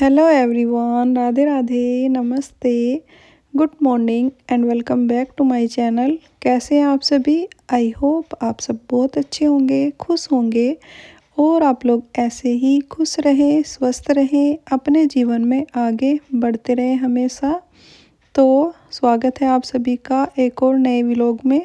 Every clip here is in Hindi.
हेलो एवरीवन, राधे राधे, नमस्ते, good morning and welcome back to my channel. कैसे हैं आप सभी? आई होप आप सब बहुत अच्छे होंगे, खुश होंगे और आप लोग ऐसे ही खुश रहें, स्वस्थ रहें, अपने जीवन में आगे बढ़ते रहें हमेशा। तो स्वागत है आप सभी का एक और नए व्लॉग में।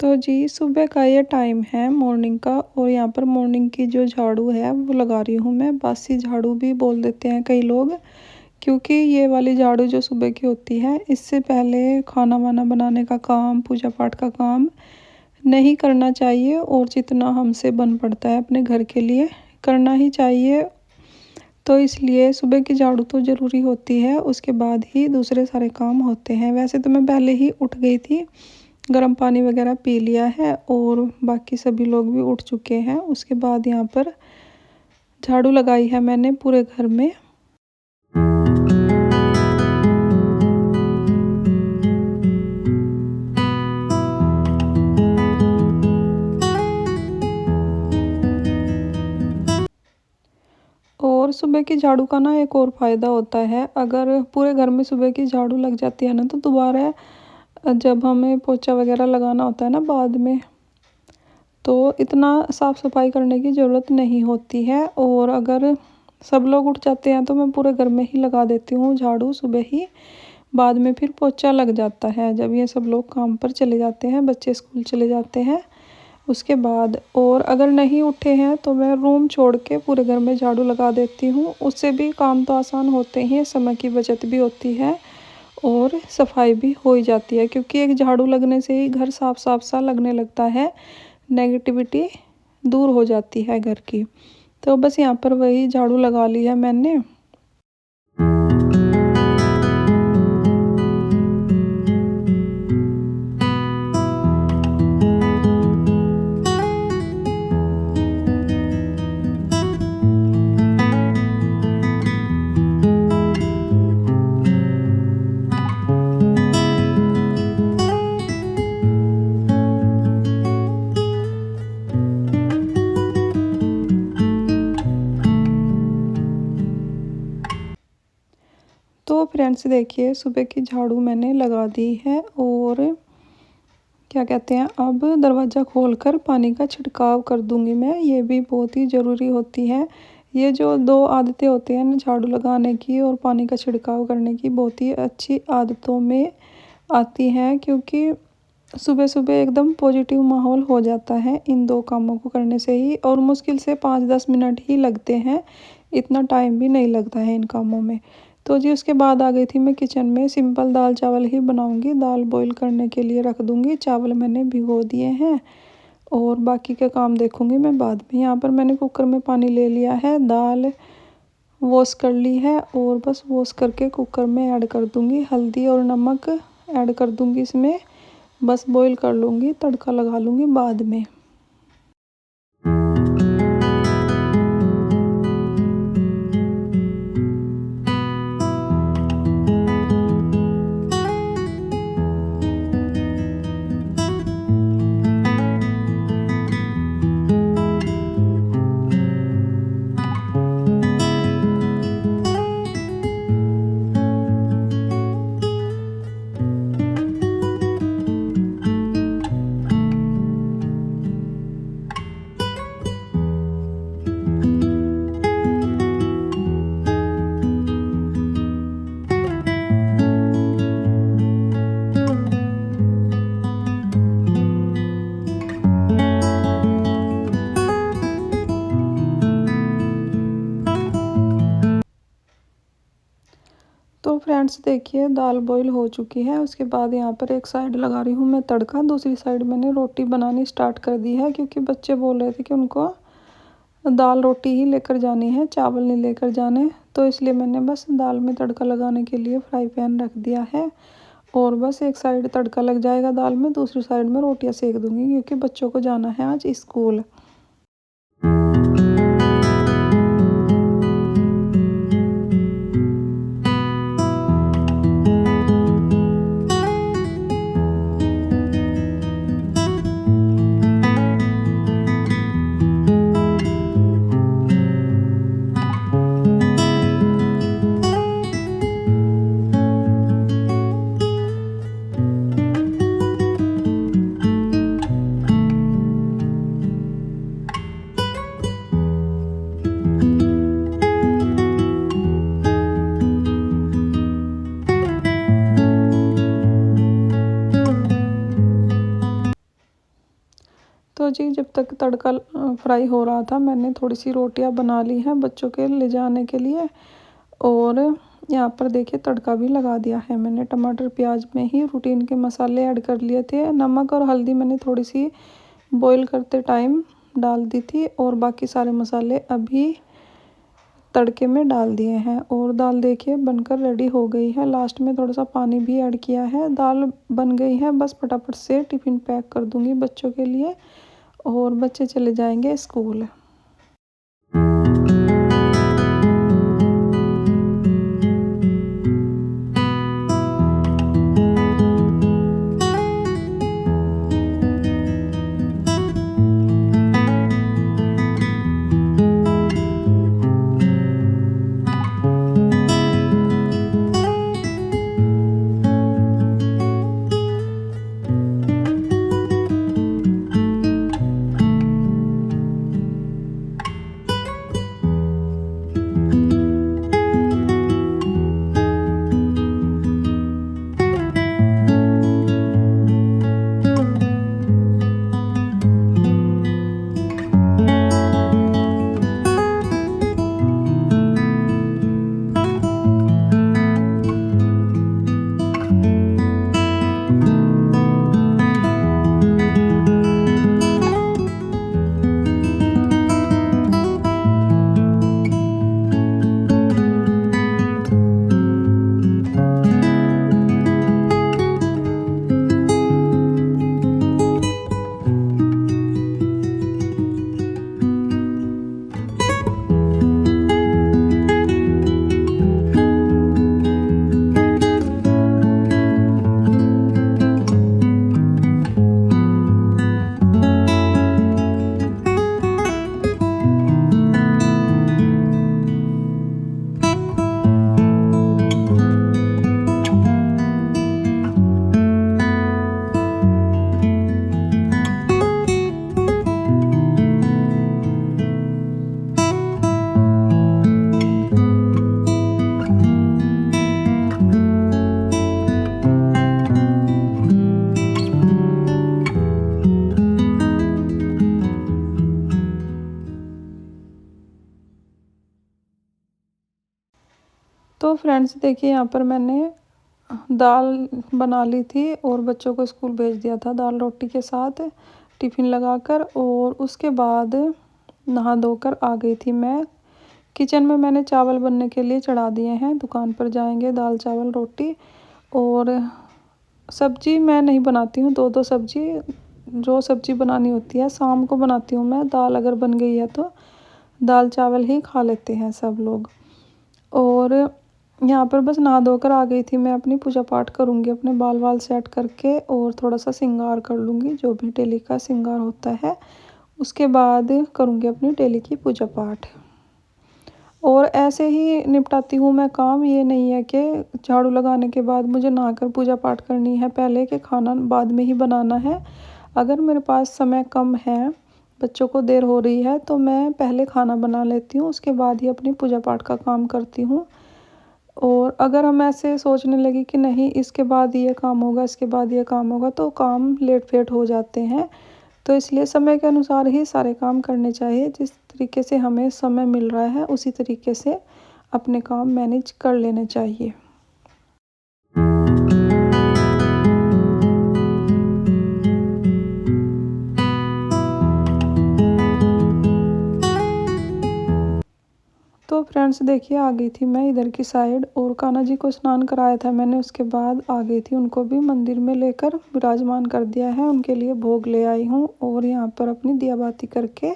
तो जी सुबह का ये टाइम है मॉर्निंग का, और यहाँ पर मॉर्निंग की जो झाड़ू है वो लगा रही हूँ मैं। बासी झाड़ू भी बोल देते हैं कई लोग, क्योंकि ये वाली झाड़ू जो सुबह की होती है, इससे पहले खाना वाना बनाने का काम, पूजा पाठ का काम नहीं करना चाहिए, और जितना हमसे बन पड़ता है अपने घर के लिए करना ही चाहिए। तो इसलिए सुबह की झाड़ू तो ज़रूरी होती है, उसके बाद ही दूसरे सारे काम होते हैं। वैसे तो मैं पहले ही उठ गई थी, गर्म पानी वगैरह पी लिया है और बाकी सभी लोग भी उठ चुके हैं। उसके बाद यहाँ पर झाड़ू लगाई है मैंने पूरे घर में। और सुबह की झाड़ू का ना एक और फ़ायदा होता है, अगर पूरे घर में सुबह की झाड़ू लग जाती है ना, तो दोबारा जब हमें पोछा वगैरह लगाना होता है ना बाद में, तो इतना साफ़ सफाई करने की ज़रूरत नहीं होती है। और अगर सब लोग उठ जाते हैं तो मैं पूरे घर में ही लगा देती हूँ झाड़ू सुबह ही, बाद में फिर पोछा लग जाता है जब ये सब लोग काम पर चले जाते हैं, बच्चे स्कूल चले जाते हैं उसके बाद। और अगर नहीं उठे हैं तो मैं रूम छोड़ के पूरे घर में झाड़ू लगा देती हूँ। उससे भी काम तो आसान होते हैं, समय की बचत भी होती है और सफाई भी हो ही जाती है, क्योंकि एक झाड़ू लगने से ही घर साफ साफ सा लगने लगता है, नेगेटिविटी दूर हो जाती है घर की। तो बस यहाँ पर वही झाड़ू लगा ली है मैंने। तो फ्रेंड्स देखिए, सुबह की झाड़ू मैंने लगा दी है, और क्या कहते हैं, अब दरवाज़ा खोलकर पानी का छिड़काव कर दूंगी मैं। ये भी बहुत ही ज़रूरी होती है। ये जो दो आदतें होती हैं ना, झाड़ू लगाने की और पानी का छिड़काव करने की, बहुत ही अच्छी आदतों में आती हैं, क्योंकि सुबह सुबह एकदम पॉजिटिव माहौल हो जाता है इन दो कामों को करने से ही। और मुश्किल से 5-10 मिनट ही लगते हैं, इतना टाइम भी नहीं लगता है इन कामों में। तो जी उसके बाद आ गई थी मैं किचन में। सिंपल दाल चावल ही बनाऊंगी, दाल बॉईल करने के लिए रख दूंगी, चावल मैंने भिगो दिए हैं, और बाकी के काम देखूंगी मैं बाद में। यहाँ पर मैंने कुकर में पानी ले लिया है, दाल वॉश कर ली है, और बस वॉश करके कुकर में ऐड कर दूंगी, हल्दी और नमक ऐड कर दूंगी इसमें, बस बॉईल कर लूँगी, तड़का लगा लूँगी बाद में। तो फ्रेंड्स देखिए, दाल बॉईल हो चुकी है। उसके बाद यहाँ पर एक साइड लगा रही हूँ मैं तड़का, दूसरी साइड मैंने रोटी बनानी स्टार्ट कर दी है, क्योंकि बच्चे बोल रहे थे कि उनको दाल रोटी ही लेकर जानी है, चावल नहीं लेकर जाने। तो इसलिए मैंने बस दाल में तड़का लगाने के लिए फ्राई पैन रख दिया है, और बस एक साइड तड़का लग जाएगा दाल में, दूसरी साइड में रोटियां सेक दूंगी, क्योंकि बच्चों को जाना है आज स्कूल। तो जी जब तक तड़का फ्राई हो रहा था मैंने थोड़ी सी रोटियां बना ली हैं बच्चों के ले जाने के लिए। और यहाँ पर देखिए तड़का भी लगा दिया है मैंने। टमाटर प्याज में ही रूटीन के मसाले ऐड कर लिए थे। नमक और हल्दी मैंने थोड़ी सी बॉईल करते टाइम डाल दी थी और बाकी सारे मसाले अभी तड़के में डाल दिए हैं। और दाल देखिए बनकर रेडी हो गई है। लास्ट में थोड़ा सा पानी भी ऐड किया है। दाल बन गई है, बस फटाफट से टिफ़िन पैक कर दूंगी बच्चों के लिए और बच्चे चले जाएंगे स्कूल। तो फ्रेंड्स देखिए यहाँ पर मैंने दाल बना ली थी और बच्चों को स्कूल भेज दिया था दाल रोटी के साथ टिफ़िन लगाकर। और उसके बाद नहा धोकर आ गई थी मैं किचन में। मैंने चावल बनने के लिए चढ़ा दिए हैं, दुकान पर जाएंगे दाल चावल रोटी। और सब्जी मैं नहीं बनाती हूँ, दो दो सब्जी जो सब्जी बनानी होती है शाम को बनाती हूँ मैं। दाल अगर बन गई है तो दाल चावल ही खा लेते हैं सब लोग। और यहाँ पर बस नहा धोकर आ गई थी मैं। अपनी पूजा पाठ करूँगी, अपने बाल वाल सेट करके और थोड़ा सा श्रृंगार कर लूँगी जो भी डेली का श्रृंगार होता है। उसके बाद करूँगी अपनी डेली की पूजा पाठ। और ऐसे ही निपटाती हूँ मैं काम। ये नहीं है कि झाड़ू लगाने के बाद मुझे नहाकर पूजा पाठ करनी है पहले, कि खाना बाद में ही बनाना है। अगर मेरे पास समय कम है, बच्चों को देर हो रही है, तो मैं पहले खाना बना लेती हूँ, उसके बाद ही अपनी पूजा पाठ का काम करती हूँ। और अगर हम ऐसे सोचने लगे कि नहीं इसके बाद ये काम होगा, इसके बाद ये काम होगा, तो काम लेट फेट हो जाते हैं। तो इसलिए समय के अनुसार ही सारे काम करने चाहिए। जिस तरीके से हमें समय मिल रहा है उसी तरीके से अपने काम मैनेज कर लेने चाहिए। तो फ्रेंड्स देखिए आ गई थी मैं इधर की साइड और कान्हा जी को स्नान कराया था मैंने। उसके बाद आ गई थी, उनको भी मंदिर में लेकर विराजमान कर दिया है, उनके लिए भोग ले आई हूँ। और यहाँ पर अपनी दिया बाती करके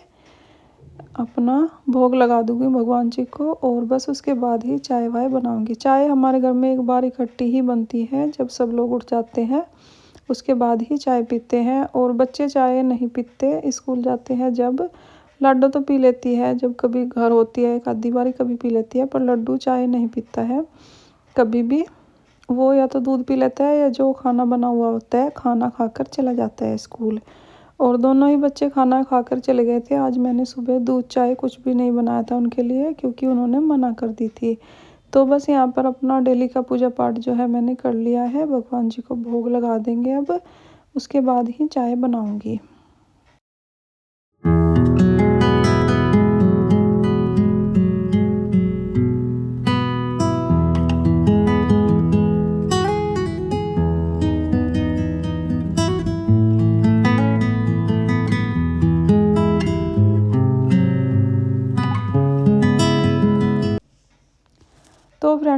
अपना भोग लगा दूँगी भगवान जी को। और बस उसके बाद ही चाय वाय बनाऊँगी। चाय हमारे घर में एक बार इकट्ठी ही बनती है, जब सब लोग उठ जाते हैं उसके बाद ही चाय पीते हैं। और बच्चे चाय नहीं पीते, स्कूल जाते हैं जब। लड्डू तो पी लेती है जब कभी घर होती है, एक आधी बारी कभी पी लेती है, पर लड्डू चाय नहीं पीता है कभी भी। वो या तो दूध पी लेता है या जो खाना बना हुआ होता है खाना खाकर चला जाता है स्कूल। और दोनों ही बच्चे खाना खाकर चले गए थे। आज मैंने सुबह दूध चाय कुछ भी नहीं बनाया था उनके लिए, क्योंकि उन्होंने मना कर दी थी। तो बस यहाँ पर अपना डेली का पूजा पाठ जो है मैंने कर लिया है। भगवान जी को भोग लगा देंगे अब, उसके बाद ही चाय बनाऊँगी।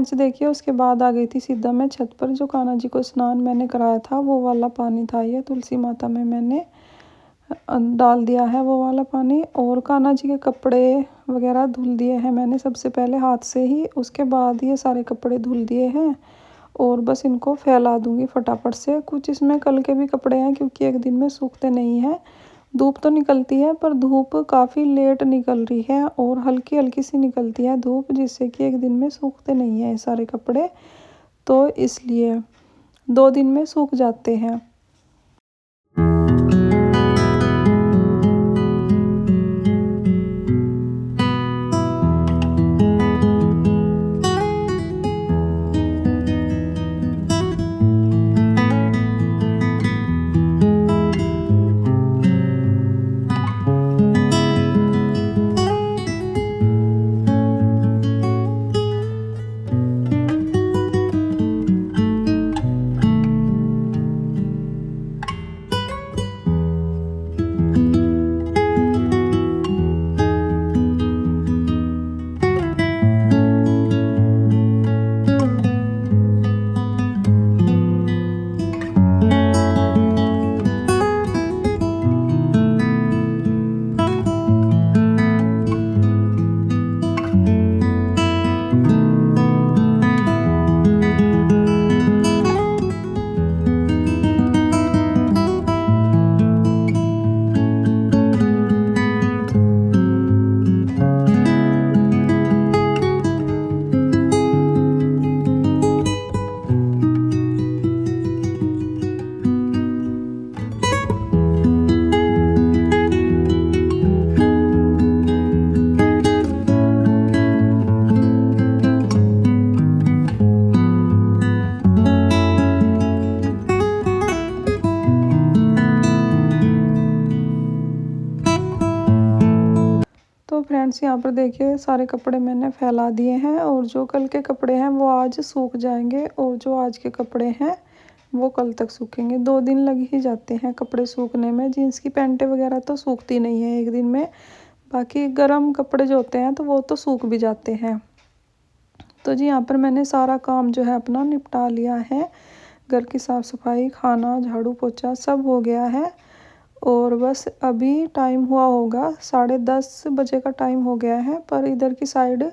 फ्रेंड्स देखिए उसके बाद आ गई थी सीधा मैं छत पर। जो कान्हा जी को स्नान मैंने कराया था वो वाला पानी था ये, तुलसी माता में मैंने डाल दिया है वो वाला पानी। और कान्हा जी के कपड़े वगैरह धुल दिए हैं मैंने सबसे पहले हाथ से ही, उसके बाद ये सारे कपड़े धुल दिए हैं। और बस इनको फैला दूंगी फटाफट से। कुछ इसमें कल के भी कपड़े हैं क्योंकि एक दिन में सूखते नहीं हैं। धूप तो निकलती है पर धूप काफ़ी लेट निकल रही है और हल्की हल्की सी निकलती है धूप, जिससे कि एक दिन में सूखते नहीं हैं ये सारे कपड़े, तो इसलिए 2 दिन में सूख जाते हैं। तो फ्रेंड्स यहाँ पर देखिए सारे कपड़े मैंने फैला दिए हैं और जो कल के कपड़े हैं वो आज सूख जाएंगे और जो आज के कपड़े हैं वो कल तक सूखेंगे। 2 दिन लग ही जाते हैं कपड़े सूखने में। जीन्स की पैंटें वगैरह तो सूखती नहीं है एक दिन में, बाकी गर्म कपड़े जो होते हैं तो वो तो सूख भी जाते हैं। तो जी यहाँ पर मैंने सारा काम जो है अपना निपटा लिया है। घर की साफ़ सफाई, खाना, झाड़ू पोछा सब हो गया है। और बस अभी टाइम हुआ होगा 10:30 बजे का टाइम हो गया है। पर इधर की साइड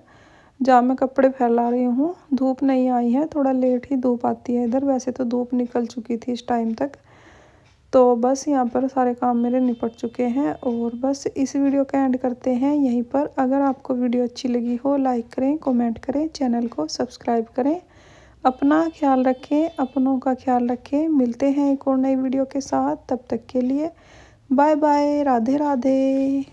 जहाँ मैं कपड़े फैला रही हूँ धूप नहीं आई है, थोड़ा लेट ही धूप आती है इधर। वैसे तो धूप निकल चुकी थी इस टाइम तक। तो बस यहाँ पर सारे काम मेरे निपट चुके हैं और बस इस वीडियो का एंड करते हैं यहीं पर। अगर आपको वीडियो अच्छी लगी हो लाइक करें, कमेंट करें, चैनल को सब्सक्राइब करें। अपना ख्याल रखें, अपनों का ख्याल रखें। मिलते हैं एक और नई वीडियो के साथ, तब तक के लिए बाय बाय, राधे राधे।